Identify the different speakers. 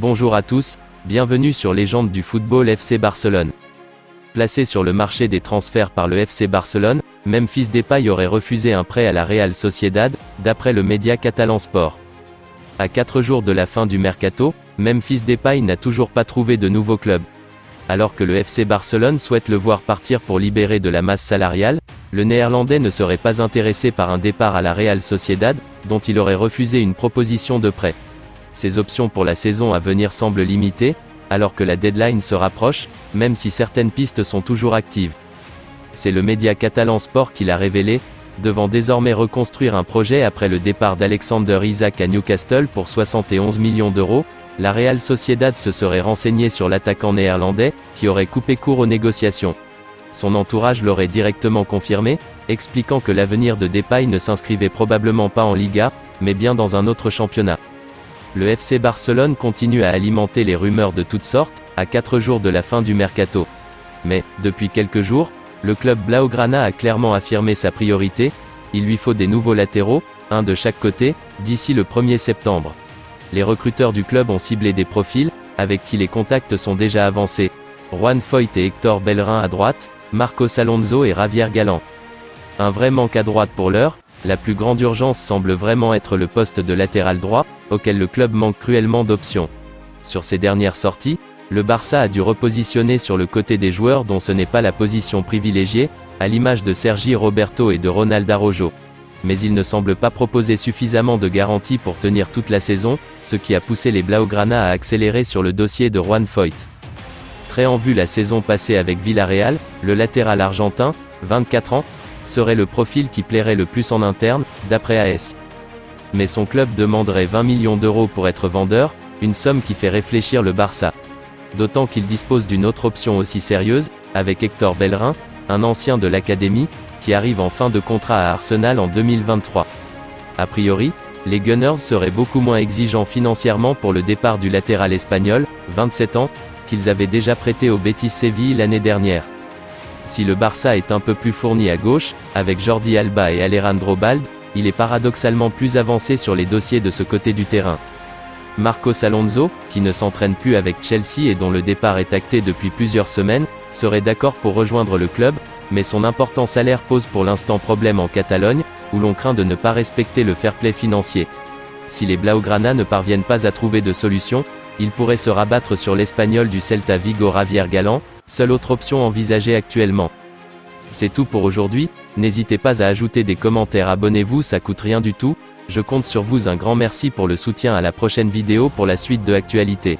Speaker 1: Bonjour à tous, bienvenue sur Légende du football FC Barcelone. Placé sur le marché des transferts par le FC Barcelone, Memphis Depay aurait refusé un prêt à la Real Sociedad, d'après le média catalan Sport. À 4 jours de la fin du mercato, Memphis Depay n'a toujours pas trouvé de nouveau club. Alors que le FC Barcelone souhaite le voir partir pour libérer de la masse salariale, le Néerlandais ne serait pas intéressé par un départ à la Real Sociedad, dont il aurait refusé une proposition de prêt. Ses options pour la saison à venir semblent limitées, alors que la deadline se rapproche, même si certaines pistes sont toujours actives. C'est le média catalan Sport qui l'a révélé, devant désormais reconstruire un projet après le départ d'Alexander Isak à Newcastle pour 71 millions d'euros, la Real Sociedad se serait renseignée sur l'attaquant néerlandais, qui aurait coupé court aux négociations. Son entourage l'aurait directement confirmé, expliquant que l'avenir de Depay ne s'inscrivait probablement pas en Liga, mais bien dans un autre championnat. Le FC Barcelone continue à alimenter les rumeurs de toutes sortes, à 4 jours de la fin du mercato. Mais, depuis quelques jours, le club Blaugrana a clairement affirmé sa priorité, il lui faut des nouveaux latéraux, un de chaque côté, d'ici le 1er septembre. Les recruteurs du club ont ciblé des profils, avec qui les contacts sont déjà avancés. Juan Foyth et Hector Bellerin à droite, Marcos Alonso et Javier Galán. Un vrai manque à droite pour l'heure, la plus grande urgence semble vraiment être le poste de latéral droit, auquel le club manque cruellement d'options. Sur ces dernières sorties, le Barça a dû repositionner sur le côté des joueurs dont ce n'est pas la position privilégiée, à l'image de Sergi Roberto et de Ronald Araujo. Mais il ne semble pas proposer suffisamment de garanties pour tenir toute la saison, ce qui a poussé les Blaugrana à accélérer sur le dossier de Juan Foyth. Très en vue la saison passée avec Villarreal, le latéral argentin, 24 ans, serait le profil qui plairait le plus en interne, d'après AS. Mais son club demanderait 20 millions d'euros pour être vendeur, une somme qui fait réfléchir le Barça. D'autant qu'il dispose d'une autre option aussi sérieuse, avec Hector Bellerin, un ancien de l'académie, qui arrive en fin de contrat à Arsenal en 2023. A priori, les Gunners seraient beaucoup moins exigeants financièrement pour le départ du latéral espagnol, 27 ans, qu'ils avaient déjà prêté au Betis Séville l'année dernière. Si le Barça est un peu plus fourni à gauche, avec Jordi Alba et Alejandro Balde, il est paradoxalement plus avancé sur les dossiers de ce côté du terrain. Marcos Alonso, qui ne s'entraîne plus avec Chelsea et dont le départ est acté depuis plusieurs semaines, serait d'accord pour rejoindre le club, mais son important salaire pose pour l'instant problème en Catalogne, où l'on craint de ne pas respecter le fair-play financier. Si les Blaugrana ne parviennent pas à trouver de solution, ils pourraient se rabattre sur l'Espagnol du Celta Vigo Javier Galán, seule autre option envisagée actuellement. C'est tout pour aujourd'hui, n'hésitez pas à ajouter des commentaires, abonnez-vous, ça coûte rien du tout, je compte sur vous, un grand merci pour le soutien, à la prochaine vidéo pour la suite de l'actualité.